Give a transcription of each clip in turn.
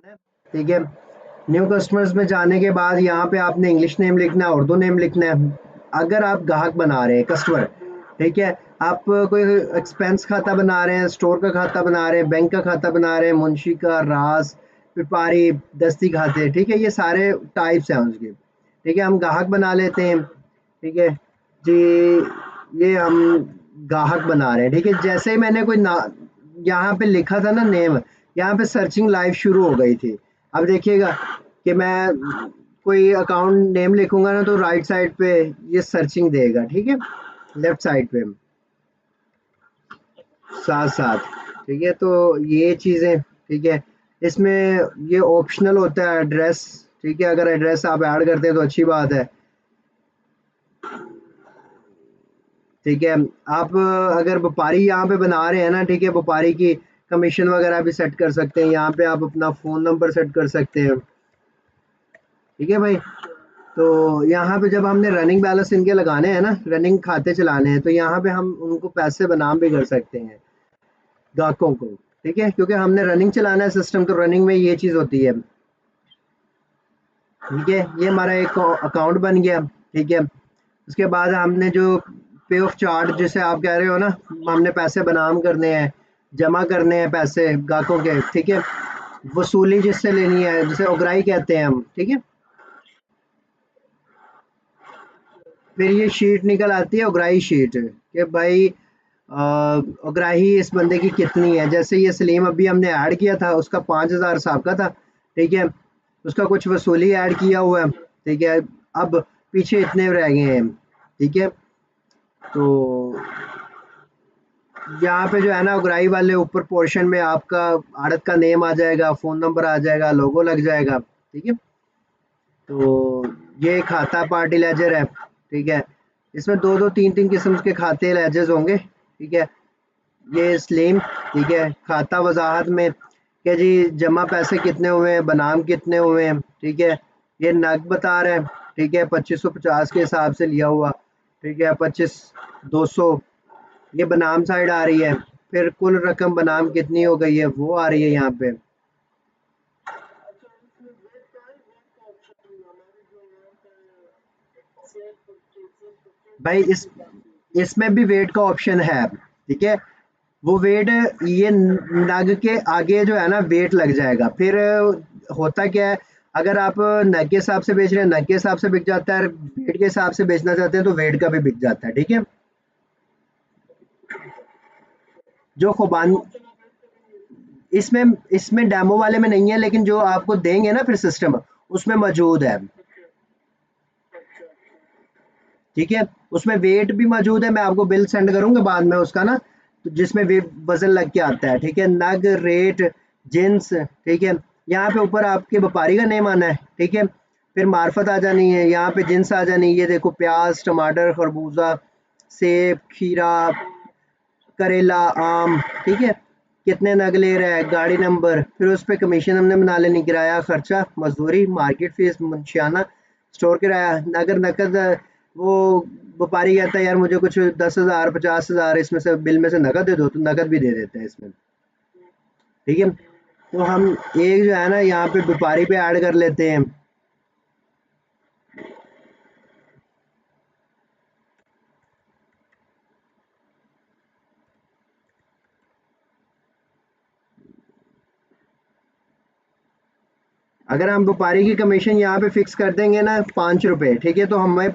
जाना है, ठीक है। न्यू कस्टमर्स में जाने के बाद यहाँ पे आपने इंग्लिश नेम लिखना है, उर्दू नेम लिखना है। अगर आप ग्राहक बना रहे हैं, कस्टमर, ठीक है, आप कोई एक्सपेंस खाता बना रहे हैं, स्टोर का खाता बना रहे हैं, बैंक का खाता बना रहे हैं, मुंशी का, रास, व्यापारी, दस्ती खाते, ठीक है, ये सारे टाइप्स हैं उसके, ठीक है। हम ग्राहक बना लेते हैं, ठीक है जी। ये हम ग्राहक बना रहे हैं, ठीक है। जैसे ही मैंने कोई ना यहाँ पे लिखा था ना नेम, यहाँ पे सर्चिंग लाइव शुरू हो गई थी। अब देखिएगा कि मैं कोई अकाउंट नेम लिखूंगा ना तो राइट साइड पे ये सर्चिंग देगा, ठीक है, लेफ्ट साइड पे साथ साथ, ठीक है। तो ये चीज़ें, ठीक है, इसमें ये ऑप्शनल होता है एड्रेस, ठीक है। अगर एड्रेस आप ऐड करते हैं तो अच्छी बात है, ठीक है। आप अगर व्यापारी यहाँ पे बना रहे हैं ना, ठीक है, व्यापारी की कमीशन वगैरह भी सेट कर सकते हैं। यहाँ पे आप अपना फ़ोन नंबर सेट कर सकते हैं, ठीक है भाई। तो यहाँ पे जब हमने रनिंग बैलेंस इनके लगाने हैं ना, रनिंग खाते चलाने हैं, तो यहाँ पे हम उनको पैसे बनाम भी कर सकते हैं ग्राहकों को, ठीक है, क्योंकि हमने रनिंग चलाना है सिस्टम, तो रनिंग में ये चीज़ होती है, ठीक है। ये हमारा एक अकाउंट बन गया, ठीक है। उसके बाद हमने जो पे ऑफ चार्ज जैसे आप कह रहे हो ना, हमने पैसे बनाम करने हैं, जमा करने हैं पैसे ग्राहकों के, ठीक है, वसूली जिससे लेनी है, जिसे उगराही कहते हैं हम, ठीक है। फिर ये शीट निकल आती है, उगराही शीट, कि भाई उगराही इस बंदे की कितनी है। जैसे ये सलीम अभी हमने ऐड किया था, उसका 5,000 हिसाब का था, ठीक है। उसका कुछ वसूली ऐड किया हुआ है, ठीक है। अब पीछे इतने रह गए हैं, ठीक है। तो यहाँ पे जो है ना, उगराही वाले ऊपर पोर्शन में आपका आड़त का नेम आ जाएगा, फ़ोन नंबर आ जाएगा, लोगो लग जाएगा, ठीक है। तो ये खाता पार्टी लेजर है, ठीक है। इसमें दो दो तीन तीन किस्म के खाते लेजर्स होंगे, ठीक है। ये स्लीम, ठीक है, खाता वजाहत में क्या जी, जमा पैसे कितने हुए हैं, बनाम कितने हुए हैं, ठीक है। ये नग बता रहे हैं, ठीक है, 2550 के हिसाब से लिया हुआ, ठीक है, 25,200, ये बनाम साइड आ रही है। फिर कुल रकम बनाम कितनी हो गई है वो आ रही है यहाँ पे। भाई इसमें भी वेट का ऑप्शन है, ठीक है। वो वेट, ये नग के आगे जो है ना वेट लग जाएगा। फिर होता क्या है, अगर आप नग के हिसाब से बेच रहे हैं, नग के हिसाब से बिक जाता है, वेट के हिसाब से बेचना चाहते हैं तो वेट का भी बिक जाता है, ठीक है। जो खुबान इसमें इसमें डेमो वाले में नहीं है, लेकिन जो आपको देंगे ना फिर सिस्टम, उसमें मौजूद है, ठीक है। उसमें वेट भी मौजूद है, मैं आपको बिल सेंड करूंगा बाद में उसका ना, तो जिसमें वेट वजन लग के आता है, ठीक है, नग, रेट, जिन्स, ठीक है। यहाँ पे ऊपर आपके व्यापारी का नेम आना है, ठीक है। फिर मार्फत आ जानी है, यहाँ पे जिन्स आ जानी है, ये देखो प्याज, टमाटर, खरबूजा, सेब, खीरा, करेला, आम, ठीक है। कितने नग ले रहा है, गाड़ी नंबर, फिर उस पे कमीशन हमने बना लेनी, किराया, खर्चा, मजदूरी, मार्केट फीस, मुंशियाना, स्टोर किराया। अगर नकद वो व्यापारी कहता है यार मुझे कुछ 10,000 50,000 इसमें से बिल में से नकद दे दो, तो नकद भी दे देते हैं इसमें, ठीक है। तो हम एक जो है ना यहाँ पे व्यापारी पे ऐड कर लेते हैं। अगर हम व्यापारी की कमीशन यहाँ पे फिक्स कर देंगे ना 5 रुपए, ठीक है, तो हमें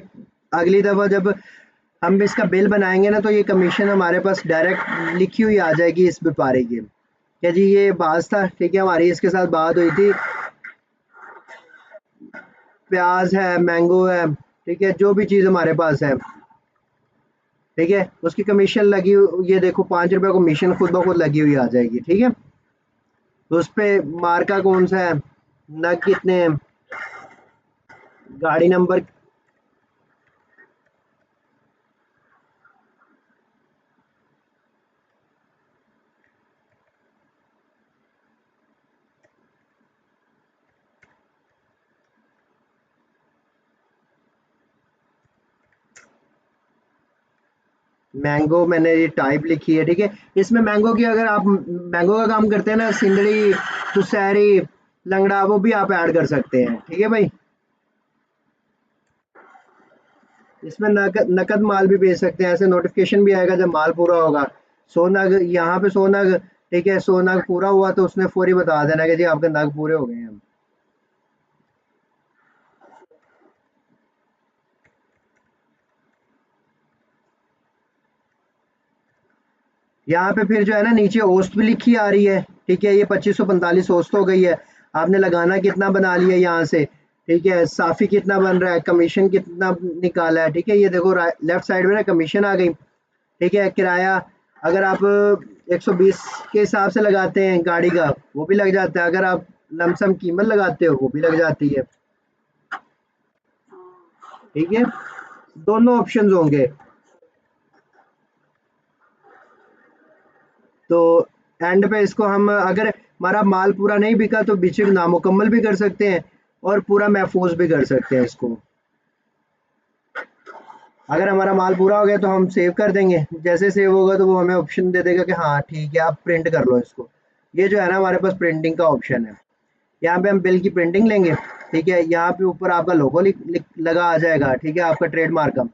अगली दफ़ा जब हम इसका बिल बनाएंगे ना, तो ये कमीशन हमारे पास डायरेक्ट लिखी हुई आ जाएगी इस व्यापारी की, क्या जी ये बात था, ठीक है, हमारी इसके साथ बात हुई थी, प्याज है, मैंगो है, ठीक है, जो भी चीज़ हमारे पास है, ठीक है, उसकी कमीशन लगी ये देखो 5 रुपए कमीशन खुद ब खुद लगी हुई आ जाएगी, ठीक है। तो उस पे मार्का कौन सा है, नग कितने हैं, गाड़ी नंबर, मैंगो मैंने ये टाइप लिखी है, ठीक है। इसमें मैंगो की अगर आप मैंगो का काम करते हैं ना, सिंदड़ी, तुषारी, लंगड़ा वो भी आप ऐड कर सकते हैं, ठीक है भाई। इसमें नकद नकद माल भी बेच सकते हैं, ऐसे नोटिफिकेशन भी आएगा जब माल पूरा होगा। 100 नग यहाँ पे 100 नग, ठीक है, 100 नग पूरा हुआ तो उसने फौरी बता देना कि जी आपके नग पूरे हो गए हैं। यहाँ पे फिर जो है ना नीचे औसत भी लिखी आ रही है, ठीक है, ये 2545 औसत हो गई है। आपने लगाना कितना बना लिया यहाँ से, ठीक है, साफी कितना बन रहा है, कमीशन कितना निकाला है, ठीक है, ये देखो लेफ्ट साइड में ना कमीशन आ गई, ठीक है। किराया अगर आप 120 के हिसाब से लगाते हैं गाड़ी का, वो भी लग जाता है। अगर आप लमसम कीमत लगाते हो वो भी लग जाती है, ठीक है। दोनों ऑप्शंस होंगे। तो एंड पे इसको हम अगर हमारा माल पूरा नहीं बिका तो बीच में नामुकम्मल भी कर सकते हैं और पूरा महफूज भी कर सकते हैं इसको। अगर हमारा माल पूरा हो गया तो हम सेव कर देंगे, जैसे सेव होगा तो वो हमें ऑप्शन दे देगा कि हाँ ठीक है आप प्रिंट कर लो इसको। ये जो है ना हमारे पास प्रिंटिंग का ऑप्शन है। यहाँ पे हम बिल की प्रिंटिंग लेंगे, ठीक है, यहाँ पे ऊपर आपका लोगो लगा आ जाएगा, ठीक है, आपका ट्रेडमार्क का।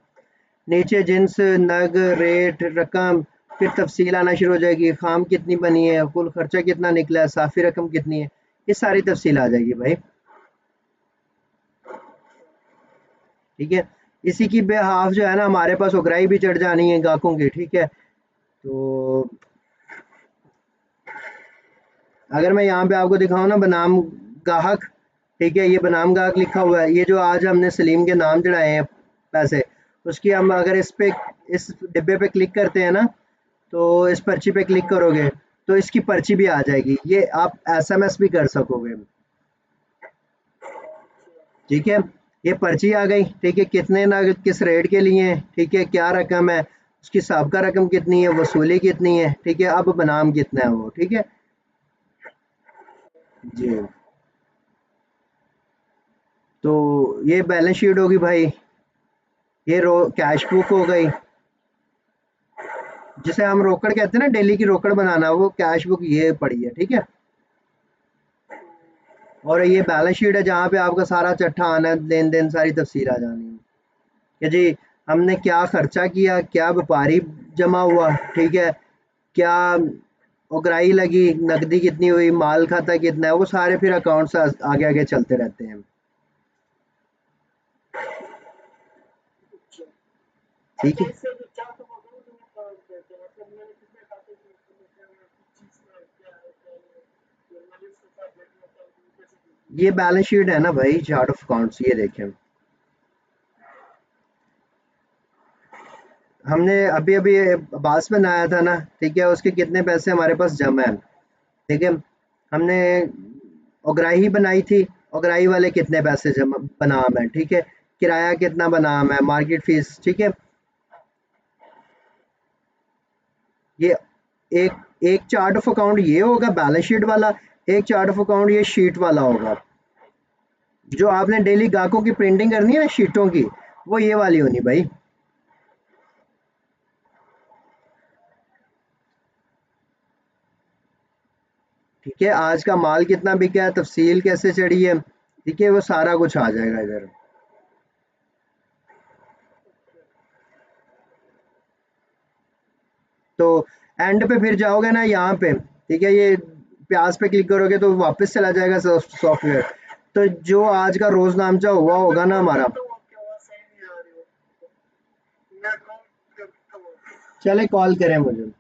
नीचे जिन्स, नग, रेट, रकम, फिर तफसील आना शुरू हो जाएगी, खाम कितनी बनी है, कुल खर्चा कितना निकला है, साफी रकम कितनी है, ये सारी तफसील आ जाएगी भाई, ठीक है। इसी की बेहाफ जो है ना हमारे पास उगराई भी चढ़ जानी है गाहकों की, ठीक है। तो अगर मैं यहाँ पे आपको दिखाऊँ ना बनाम गाहक, ठीक है, ये बनाम गाहक लिखा हुआ है, ये जो आज हमने सलीम के नाम चढ़ाए हैं पैसे, उसकी हम अगर इस डिब्बे पे क्लिक करते हैं ना, तो इस पर्ची पे क्लिक करोगे तो इसकी पर्ची भी आ जाएगी, ये आप एसएमएस भी कर सकोगे, ठीक है। ये पर्ची आ गई, ठीक है, कितने ना किस रेट के लिए हैं, ठीक है, क्या रकम है, उसकी साबका रकम कितनी है, वसूली कितनी है, ठीक है, अब बनाम कितना है वो, ठीक है जी। तो ये बैलेंस शीट होगी भाई, ये कैश बुक हो गई, जिसे हम रोकड़ कहते हैं ना, डेली की रोकड़ बनाना, वो कैश बुक ये पड़ी है, ठीक है। और ये बैलेंस शीट है जहाँ पे आपका सारा चट्ठा आना है, लेन देन सारी तफसील आ जानी है कि जी हमने क्या खर्चा किया, क्या व्यापारी जमा हुआ, ठीक है, क्या उगराई लगी, नकदी कितनी हुई, माल खाता कितना है, वो सारे फिर अकाउंट से आगे आगे चलते रहते हैं, ठीक है। ये बैलेंस शीट है ना भाई, चार्ट ऑफ अकाउंट्स, ये देखें, हमने अभी अभी बास में आया था ना, ठीक है, उसके कितने पैसे हमारे पास जमा है, ठीक है। हमने उगराही बनाई थी, उगराही वाले कितने पैसे जमा बनाम है, ठीक है, किराया कितना बनाम है, मार्केट फीस, ठीक है। ये एक एक चार्ट ऑफ अकाउंट ये होगा बैलेंस शीट वाला, एक चार्ट ऑफ अकाउंट ये शीट वाला होगा। जो आपने डेली ग्राहकों की प्रिंटिंग करनी है ना शीटों की, वो ये वाली होनी भाई, ठीक है। आज का माल कितना बिका है, तफसील कैसे चढ़ी है, ठीक है, वो सारा कुछ आ जाएगा इधर। तो एंड पे फिर जाओगे ना यहाँ पे, ठीक है, ये प्याज पे क्लिक करोगे तो वापस चला जाएगा सॉफ्टवेयर। तो जो आज का रोजनामचा हुआ होगा ना हमारा, चले कॉल करें मुझे।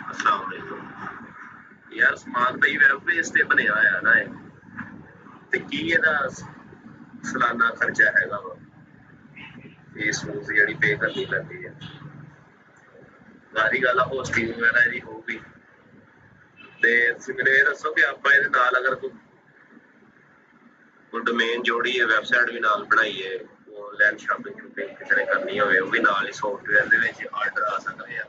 अस्सलाम वालेकुम यार, ਸਮਾਨ ਭਾਈ ਵੈਬ ਪੇਜ ਤੇ ਬਣਿਆ ਹੋਇਆ ਨਾ ਇਹ, ਤੇ ਕੀ ਇਹਦਾ ਸਾਲਾਨਾ ਖਰਚਾ ਹੈਗਾ ਵਾ? फीस फूस ਜਿਹੜੀ ਪੇ ਕਰਨੀ ਪੈਂਦੀ ਹੈ। ਸਾਰੀ ਗੱਲ ਹੋਸਟਿੰਗ ਵਗੈਰਾ ਇਹਦੀ ਹੋਊਗੀ। ਤੇ ਤੁਸੀਂ ਮੈਨੂੰ ਇਹ ਦੱਸੋ ਕਿ ਆਪਾਂ ਇਹਦੇ ਨਾਲ ਅਗਰ ਕੋਈ ਡੋਮੇਨ ਜੋੜੀਏ, ਵੈਬਸਾਈਟ ਵੀ ਨਾਲ ਬਣਾਈਏ, ਆਨਲਾਈਨ ਸ਼ਾਪਿੰਗ ਸ਼ੂਪਿੰਗ ਕਿਸੇ ਨੇ ਕਰਨੀ ਹੋਵੇ ਉਹ ਵੀ ਨਾਲ ਹੀ ਸੌਫਟਵੇਅਰ ਦੇ ਵਿੱਚ ਆਰਡਰ ਆ ਸਕਦੇ ਆ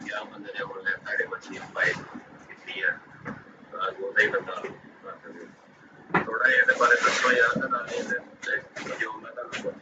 ਜਾਂ ਬੰਦੇ ਨੇ ਆਨਲਾਈਨ ਤੁਹਾਡੇ ਮੱਛੀ ਬਾਏ ਕੀਤੀ ਹੈ ਉਹਦਾ ਹੀ ਬੰਦਾ ਕਰ ਸਕਦੇ। ਥੋੜਾ ਜਿਹਾ ਇਹਦੇ ਬਾਰੇ ਦੱਸੋ ਯਾਰ, ਤਾਂ ਨਾਲ ਹੀ ਜੋ ਮੈਂ ਤੁਹਾਨੂੰ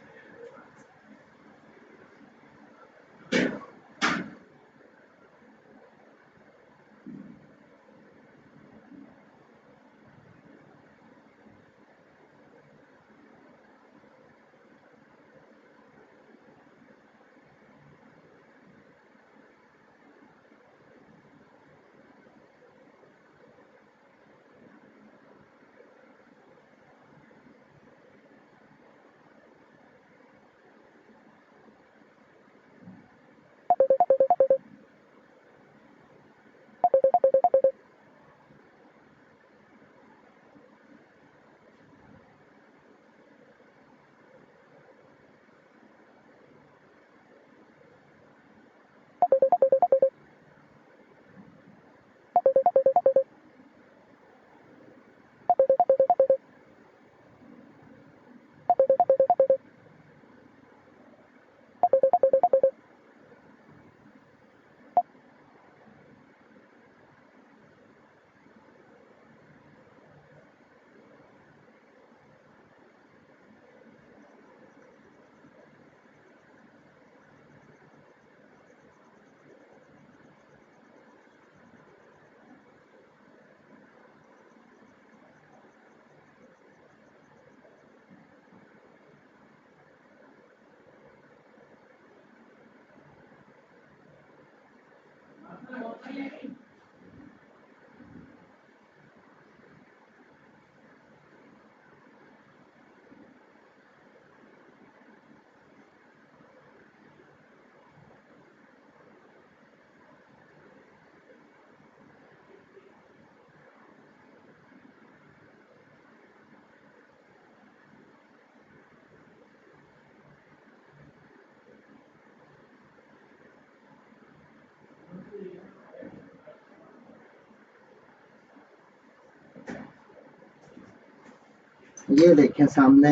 ये देखें सामने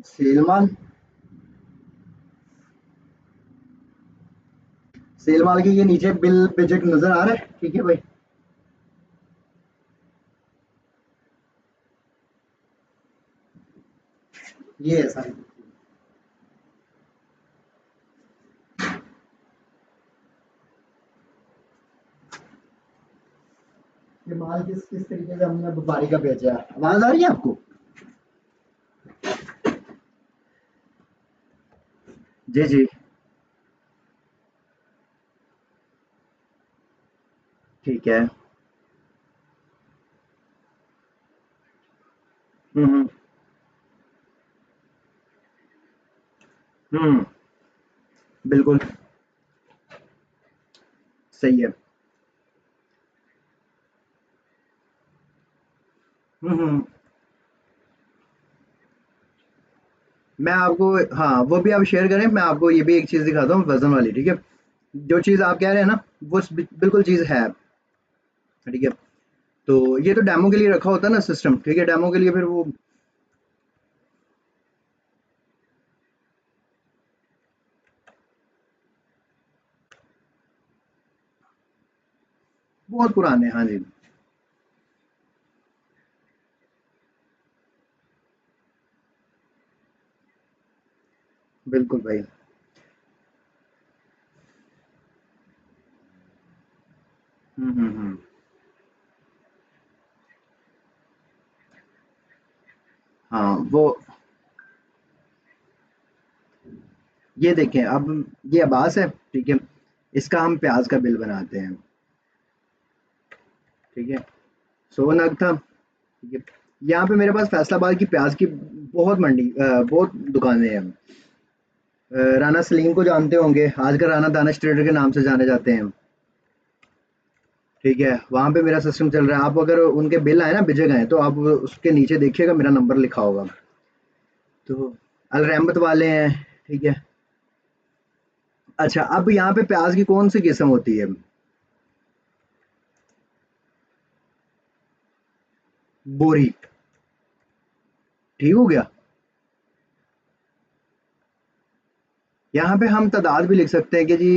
सेलमाल सेलमाल के ये नीचे बिल बजट नजर आ रहा है। ठीक है भाई, ये है सारी ये माल किस किस तरीके से हमने व्यापारी का बेचा है। आवाज आ रही है आपको? जी जी, ठीक है। हम्म हम्म, बिल्कुल सही है। हम्म, मैं आपको, हाँ वो भी आप शेयर करें, मैं आपको ये भी एक चीज़ दिखाता हूँ वजन वाली। ठीक है, जो चीज़ आप कह रहे हैं ना वो बिल्कुल चीज़ है। ठीक है, तो ये तो डेमो के लिए रखा होता है ना सिस्टम। ठीक है, डेमो के लिए फिर वो बहुत पुराने हैं। हाँ जी, बिल्कुल भाई। हम्म, हाँ वो, ये देखें अब, ये अब्बास है। ठीक है, इसका हम प्याज का बिल बनाते हैं। ठीक है, 100 नग था। ठीक है, यहाँ पे मेरे पास फैसलाबाद की प्याज की बहुत मंडी बहुत दुकानें हैं। राना सलीम को जानते होंगे, आजकल राना दानिश ट्रेडर के नाम से जाने जाते हैं। ठीक है, वहाँ पे मेरा सिस्टम चल रहा है। आप अगर उनके बिल आए ना, बिजे गए, तो आप उसके नीचे देखिएगा मेरा नंबर लिखा होगा। तो अल रहमत वाले हैं, ठीक है। अच्छा, अब यहाँ पे प्याज की कौन सी किस्म होती है? बोरी। ठीक हो गया। यहाँ पे हम तादाद भी लिख सकते हैं कि जी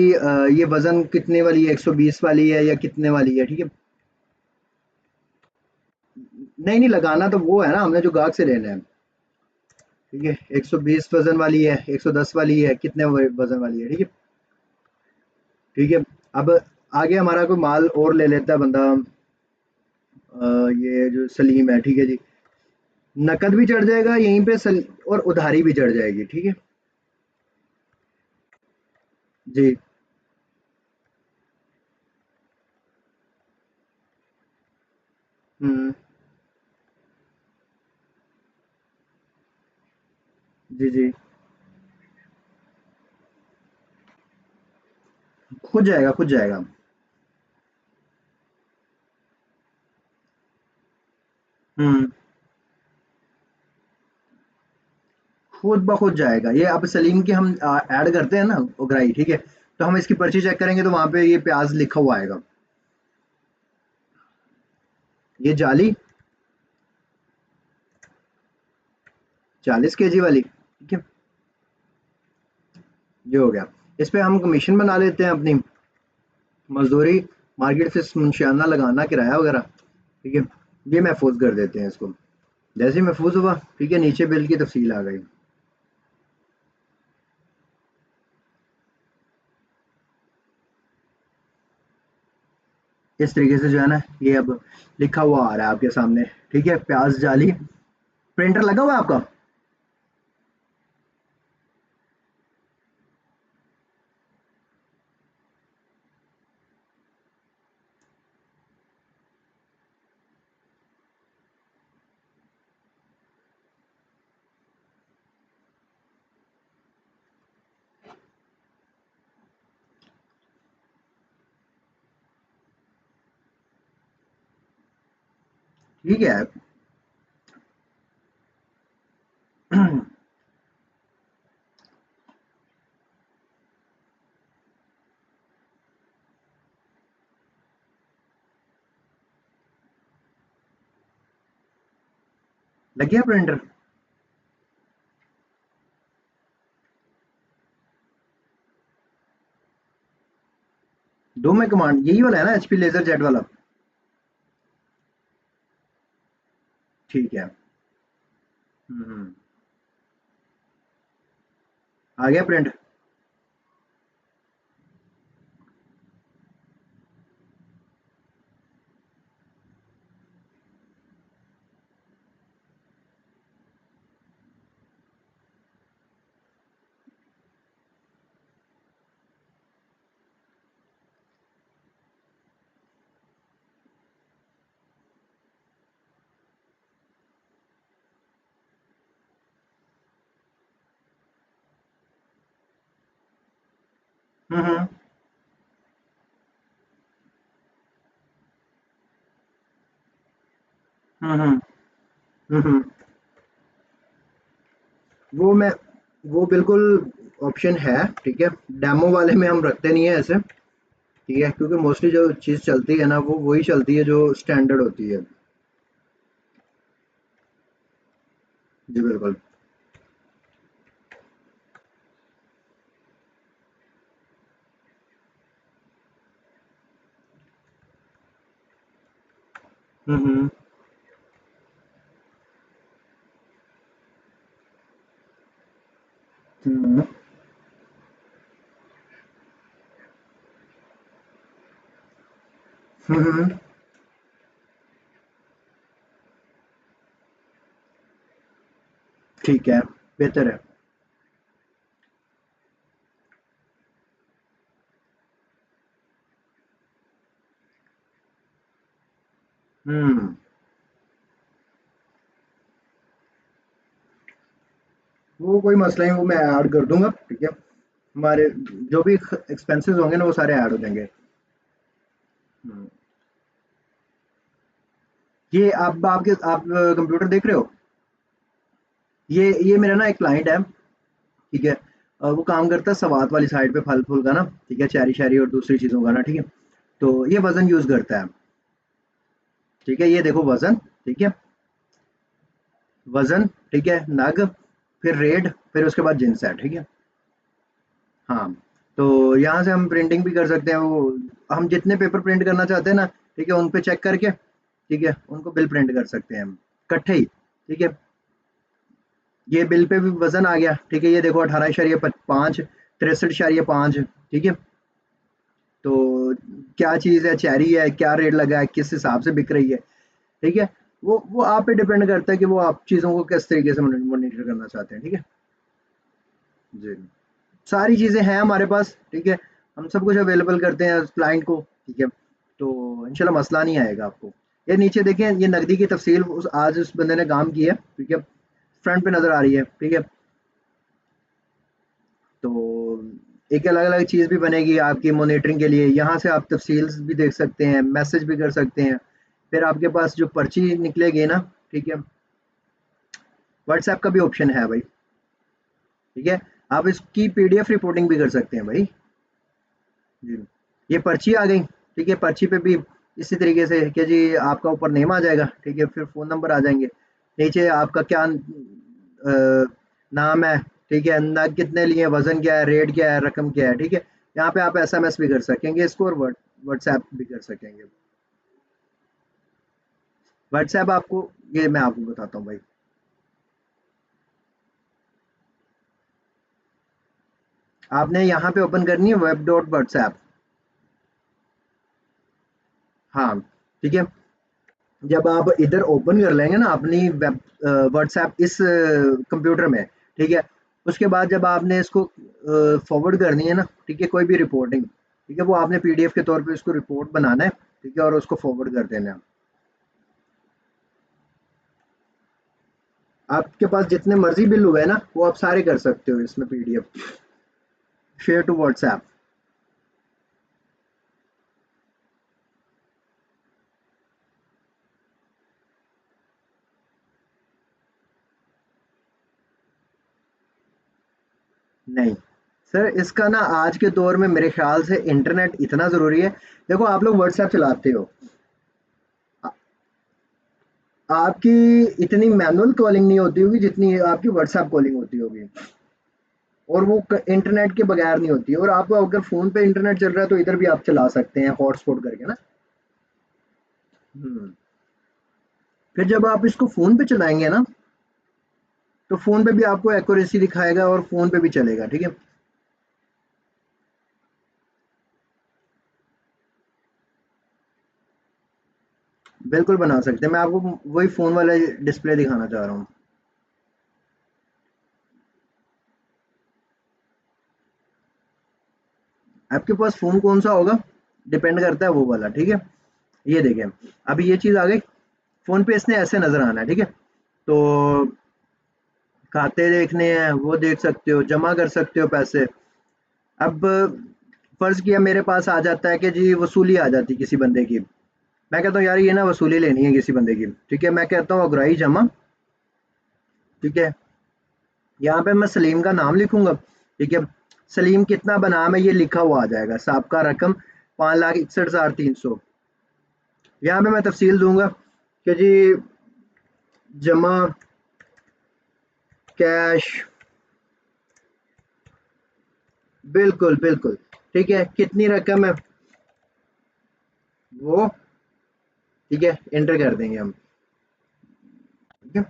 ये वजन कितने वाली है, 120 वाली है या कितने वाली है, ठीक है। नहीं नहीं, लगाना तो वो है ना, हमने जो गाहक से लेना है, ठीक है। 120 वजन वाली है, 110 वाली है, कितने वजन वाली है, ठीक है। ठीक है। अब आगे हमारा कोई माल और ले लेता है बंदा, ये जो सलीम है, ठीक है जी। नकद भी चढ़ जाएगा यहीं पे और उधारी भी चढ़ जाएगी, ठीक है। जी। हम्म। जी जी। खुद जाएगा, खुद जाएगा। हम्म। खुद ब खुद जाएगा ये। अब सलीम की हम ऐड करते हैं ना उगराई, ठीक है। तो हम इसकी पर्ची चेक करेंगे तो वहां पे ये प्याज लिखा हुआ आएगा, ये जाली 40 kg वाली, ठीक है। ये हो गया। इस पे हम कमीशन बना लेते हैं अपनी, मजदूरी, मार्केट से मुंशियाना लगाना, किराया वगैरह, ठीक है। ये महफूज कर देते हैं इसको। जैसे ही महफूज हुआ, ठीक है, नीचे बिल की तफसील आ गई। इस तरीके से जो है ना, ये अब लिखा हुआ आ रहा है आपके सामने, ठीक है। प्याज जाली। प्रिंटर लगा हुआ है आपका? ठीक है। लग गया प्रिंटर? 2 में कमांड यही वाला है ना, एचपी लेजर जेट वाला? ठीक है। हम्म। आ गया प्रिंट। हम्म। हम्म। हम्म। वो मैं वो बिल्कुल ऑप्शन है, ठीक है। डेमो वाले में हम रखते नहीं है ऐसे, ठीक है, क्योंकि मोस्टली जो चीज़ चलती है ना, वो वही चलती है जो स्टैंडर्ड होती है। जी बिल्कुल। हम्म। हम्म। हम्म। ठीक है, बेहतर है। हम्म। वो कोई मसला नहीं, वो मैं ऐड कर दूंगा, ठीक है। हमारे जो भी एक्सपेंसेस होंगे ना, वो सारे ऐड हो जाएंगे। हम्म। ये आप कंप्यूटर देख रहे हो? ये मेरा ना एक क्लाइंट है, ठीक है। वो काम करता है सवात वाली साइड पे फल फूल का ना, ठीक है, चेरी शेरी और दूसरी चीज़ों का ना, ठीक है। तो ये वजन यूज़ करता है, ठीक है। ये देखो वजन, ठीक है, वजन, ठीक है, नग, फिर रेट, फिर उसके बाद जिन्स है, ठीक है। हाँ, तो यहाँ से हम प्रिंटिंग भी कर सकते हैं, वो हम जितने पेपर प्रिंट करना चाहते हैं ना, ठीक है, उन पे चेक करके, ठीक है, उनको बिल प्रिंट कर सकते हैं हम इकट्ठे ही, ठीक है। ये बिल पे भी वजन आ गया, ठीक है। ये देखो 18.5, 63.5, ठीक है। तो क्या चीज़ है, चेरी है, क्या रेट लगा है, किस हिसाब से बिक रही है, ठीक है। वो आप पे डिपेंड करता है कि वो आप चीज़ों को किस तरीके से मॉनिटर करना चाहते हैं, ठीक है। जी, सारी चीज़ें हैं हमारे पास, ठीक है। हम सब कुछ अवेलेबल करते हैं क्लाइंट को, ठीक है। तो इंशाल्लाह मसला नहीं आएगा आपको। ये नीचे देखें, ये नकदी की तफसील उस आज उस बंदे ने काम की है, ठीक है, फ्रंट पे नज़र आ रही है, ठीक है। तो एक अलग अलग चीज़ भी बनेगी आपकी मॉनिटरिंग के लिए, यहाँ से आप तफसील्स भी देख सकते हैं, मैसेज भी कर सकते हैं। फिर आपके पास जो पर्ची निकलेगी ना, ठीक है, व्हाट्सएप का भी ऑप्शन है भाई, ठीक है। आप इसकी पीडीएफ रिपोर्टिंग भी कर सकते हैं भाई। जी, ये पर्ची आ गई, ठीक है। पर्ची पे भी इसी तरीके से कि जी आपका ऊपर नेम आ जाएगा, ठीक है, फिर फ़ोन नंबर आ जाएँगे। नीचे आपका क्या नाम है, ठीक है, नग कितने लिए, वज़न क्या है, रेट क्या है, रकम क्या है, ठीक है। यहाँ पे आप एसएमएस भी कर सकेंगे इसको, और व्हाट्सएप भी कर सकेंगे। व्हाट्सएप आपको, ये मैं आपको बताता हूँ भाई। आपने यहाँ पे ओपन करनी है वेब डॉट व्हाट्सएप। हाँ, ठीक है। जब आप इधर ओपन कर लेंगे ना अपनी वेब व्हाट्सएप इस कंप्यूटर में, ठीक है, उसके बाद जब आपने इसको फॉरवर्ड करनी है ना, ठीक है, कोई भी रिपोर्टिंग, ठीक है, वो आपने पीडीएफ के तौर पे इसको रिपोर्ट बनाना है, ठीक है, और उसको फॉरवर्ड कर देना है। आपके पास जितने मर्जी बिल हुए ना, वो आप सारे कर सकते हो इसमें पीडीएफ शेयर टू व्हाट्सएप। नहीं सर, इसका ना आज के दौर में मेरे ख्याल से इंटरनेट इतना ज़रूरी है। देखो आप लोग व्हाट्सएप चलाते हो, आपकी इतनी मैनुअल कॉलिंग नहीं होती होगी जितनी आपकी व्हाट्सएप कॉलिंग होती होगी, और वो इंटरनेट के बगैर नहीं होती। और आपको अगर फ़ोन पे इंटरनेट चल रहा है तो इधर भी आप चला सकते हैं हॉटस्पॉट करके ना। हम्म। फिर जब आप इसको फ़ोन पे चलाएंगे ना, तो फ़ोन पे भी आपको एक्यूरेसी दिखाएगा और फ़ोन पे भी चलेगा, ठीक है। बिल्कुल बना सकते हैं, मैं आपको वही फ़ोन वाला डिस्प्ले दिखाना चाह रहा हूँ। आपके पास फ़ोन कौन सा होगा, डिपेंड करता है वो वाला, ठीक है। ये देखें, अभी ये चीज़ आ गई, फ़ोन पे इसने ऐसे नज़र आना है, ठीक है। तो खाते देखने हैं, वो देख सकते हो, जमा कर सकते हो पैसे। अब फर्ज किया मेरे पास आ जाता है कि जी वसूली आ जाती किसी बंदे की, मैं कहता हूँ यार ये ना वसूली लेनी है किसी बंदे की, ठीक है, मैं कहता हूँ अगराई जमा, ठीक है। यहाँ पे मैं सलीम का नाम लिखूंगा, ठीक है। सलीम कितना बनाम है ये लिखा हुआ आ जाएगा, सबका रकम 5,61,300। यहाँ पे मैं तफसील दूंगा कि जी जमा कैश, बिल्कुल बिल्कुल, ठीक है, कितनी रकम है वो, ठीक है, एंटर कर देंगे हम, ठीक है।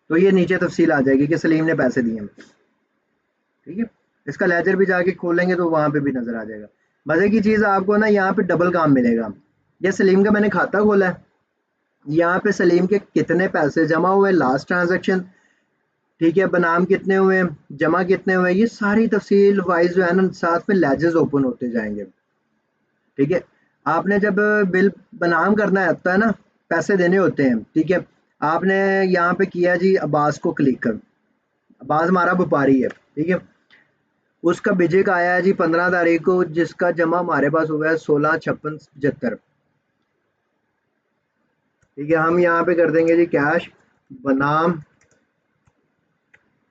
तो ये नीचे तफसील आ जाएगी कि सलीम ने पैसे दिए हैं, ठीक है। इसका लेजर भी जाके खोलेंगे तो वहां पे भी नजर आ जाएगा। मजे की चीज आपको ना यहाँ पे डबल काम मिलेगा। ये सलीम का मैंने खाता खोला है, यहाँ पे सलीम के कितने पैसे जमा हुए, लास्ट ट्रांजैक्शन, ठीक है, बनाम कितने हुए, जमा कितने हुए, ये सारी तफसील वाइज जो है ना साथ में लेजर्स ओपन होते जाएंगे, ठीक है। आपने जब बिल बनाम करना होता है ना, पैसे देने होते हैं, ठीक है, आपने यहाँ पे किया जी अब्बास को क्लिक कर, अब्बास हमारा व्यापारी है, ठीक है। उसका बिजिक आया है जी 15 तारीख को, जिसका जमा हमारे पास हुआ है 16,56,75, ठीक है। हम यहाँ पे कर देंगे जी कैश बनाम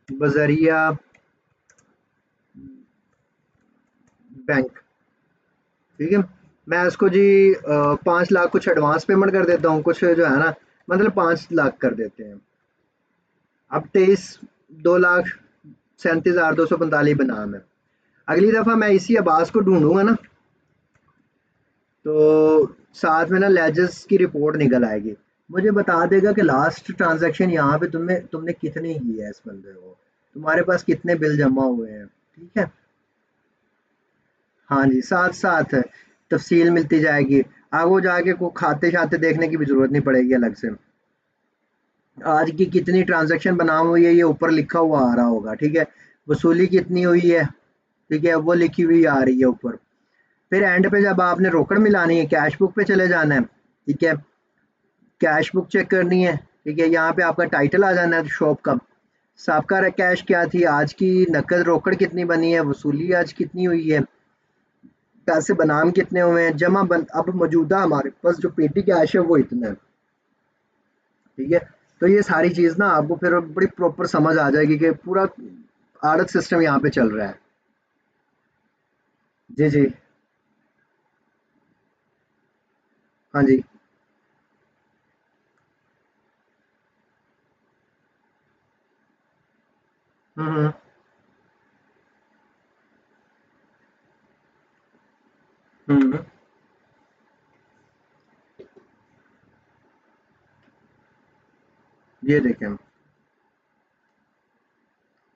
बजरिया बैंक, ठीक है। मैं इसको जी 5 लाख कुछ एडवांस पेमेंट कर देता हूँ, कुछ जो है ना, मतलब 5 लाख कर देते हैं। अब 23 2,37,245 बनाम है। अगली दफ़ा मैं इसी अब्बास को ढूंढूंगा ना, तो साथ में ना लेजेस की रिपोर्ट निकल आएगी, मुझे बता देगा कि लास्ट ट्रांजैक्शन यहाँ पे तुमने तुमने कितने की है इस बंदे को, तुम्हारे पास कितने बिल जमा हुए हैं, ठीक है। हाँ जी, साथ साथ तफसील मिलती जाएगी। आगे जाके को खाते शाते देखने की भी जरूरत नहीं पड़ेगी अलग से। आज की कितनी ट्रांजैक्शन बनाम हुई है ये ऊपर लिखा हुआ आ रहा होगा, ठीक है। वसूली कितनी हुई है, ठीक है, वो लिखी हुई आ रही है ऊपर। फिर एंड पे जब आपने रोकड़ मिलानी है, कैश बुक पे चले जाना है, ठीक है। कैश बुक चेक करनी है, ठीक है। यहाँ पे आपका टाइटल आ जाना है शॉप का, सबका कैश क्या थी आज की, नकद रोकड़ कितनी बनी है, वसूली आज कितनी हुई है, पैसे बनाम कितने हुए हैं, अब मौजूदा हमारे पास जो पेटी कैश है वो इतना है, ठीक है। तो ये सारी चीज ना आपको फिर बड़ी प्रॉपर समझ आ जाएगी कि पूरा आड़त सिस्टम यहाँ पे चल रहा है। जी जी। हाँ जी। हम्म। हम्म। ये देखें,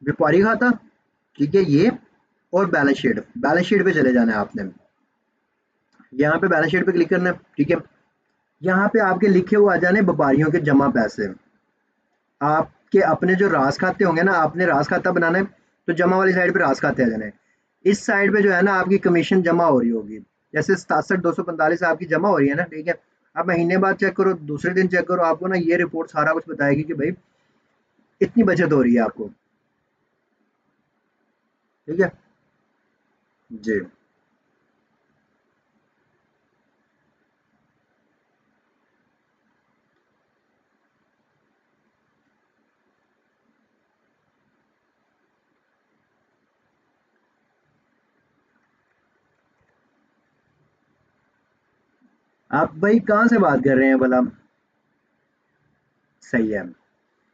व्यापारी खाता, ठीक है ये, और बैलेंस शीट पे चले जाना है आपने। यहाँ पे बैलेंस शीट पे क्लिक करना है, ठीक है। यहाँ पे आपके लिखे हुए आ जाने व्यापारियों के जमा पैसे। आपके अपने जो रास खाते होंगे ना, आपने रास खाता बनाना है, तो जमा वाली साइड पे रास खाते आ जाने हैं। इस साइड पे जो है ना आपकी कमीशन जमा हो रही होगी, जैसे 67,245 आपकी जमा हो रही है ना, ठीक है। आप महीने बाद चेक करो, दूसरे दिन चेक करो, आपको ना ये रिपोर्ट सारा कुछ बताएगी कि भाई इतनी बचत हो रही है आपको, ठीक है। जी। आप भाई कहाँ से बात कर रहे हैं भला? सही है।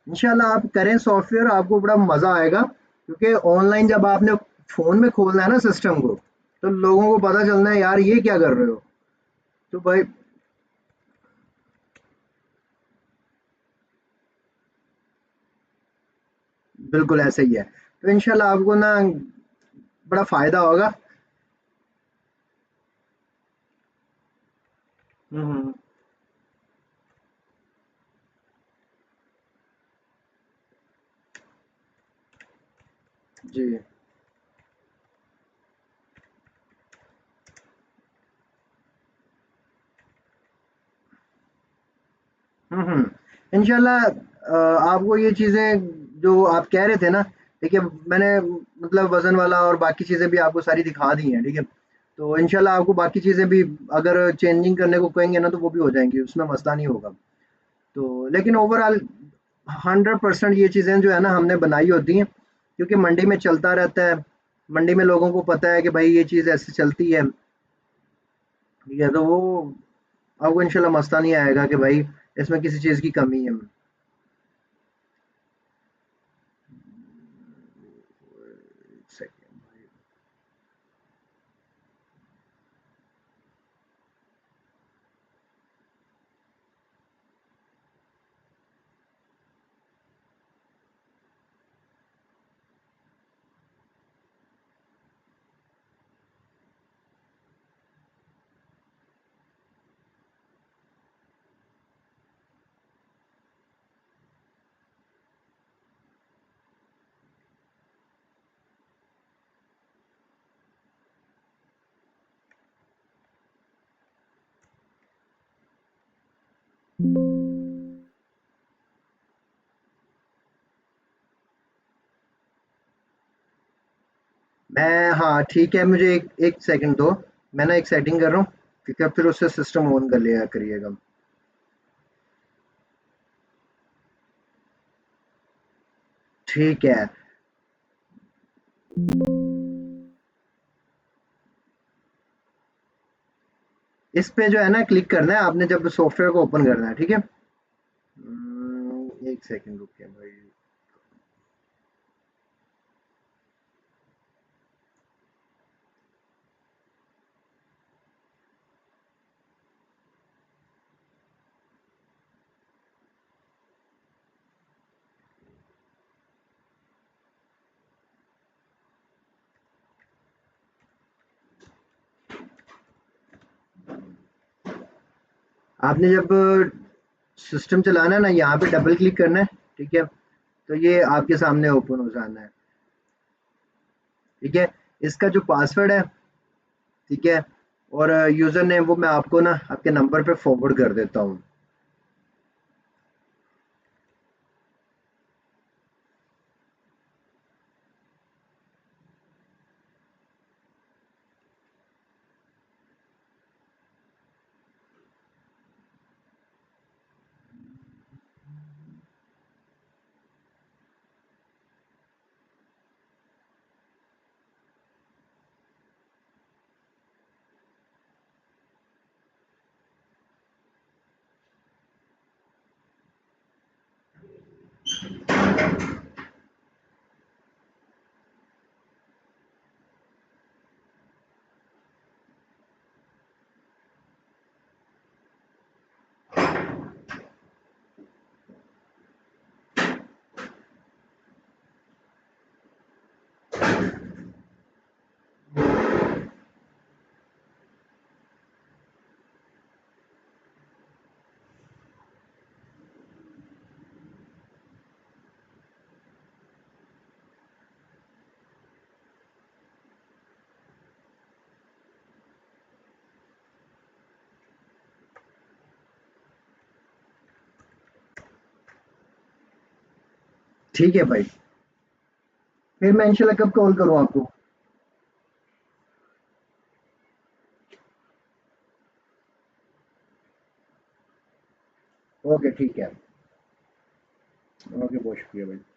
इंशाल्लाह आप करें सॉफ्टवेयर, आपको बड़ा मजा आएगा, क्योंकि ऑनलाइन जब आपने फोन में खोलना है ना सिस्टम को, तो लोगों को पता चलना है यार ये क्या कर रहे हो, तो भाई बिल्कुल ऐसे ही है। तो इंशाल्लाह आपको ना बड़ा फायदा होगा। हम्म। जी। इंशाल्लाह आपको ये चीज़ें जो आप कह रहे थे ना, ठीक है, मैंने मतलब वज़न वाला और बाकी चीज़ें भी आपको सारी दिखा दी हैं, ठीक है। तो इंशाल्लाह आपको बाकी चीज़ें भी अगर चेंजिंग करने को कहेंगे ना, तो वो भी हो जाएँगी, उसमें मसला नहीं होगा। तो लेकिन ओवरऑल 100% ये चीज़ें जो है ना हमने बनाई होती हैं, क्योंकि मंडी में चलता रहता है। मंडी में लोगों को पता है कि भाई ये चीज़ ऐसे चलती है, ठीक है। तो वो आपको इंशाल्लाह मसला नहीं आएगा कि भाई इसमें किसी चीज़ की कमी है। मैं हाँ ठीक है, मुझे एक एक सेकंड दो, मैं ना एक सेटिंग कर रहा हूँ, ठीक है, फिर उससे सिस्टम ऑन कर लिया करिएगा। ठीक है। इस पे जो है ना क्लिक करना है आपने जब सॉफ्टवेयर को ओपन करना है, ठीक है। एक सेकंड रुकिए भाई। आपने जब सिस्टम चलाना है ना, यहाँ पे डबल क्लिक करना है, ठीक है। तो ये आपके सामने ओपन हो जाना है, ठीक है। इसका जो पासवर्ड है, ठीक है, और यूज़र नेम वो मैं आपको ना आपके नंबर पे फॉरवर्ड कर देता हूँ। ठीक है भाई, फिर मैं इंशाल्लाह कब कॉल करूँ आपको? ओके ठीक है। ओके, बहुत शुक्रिया भाई।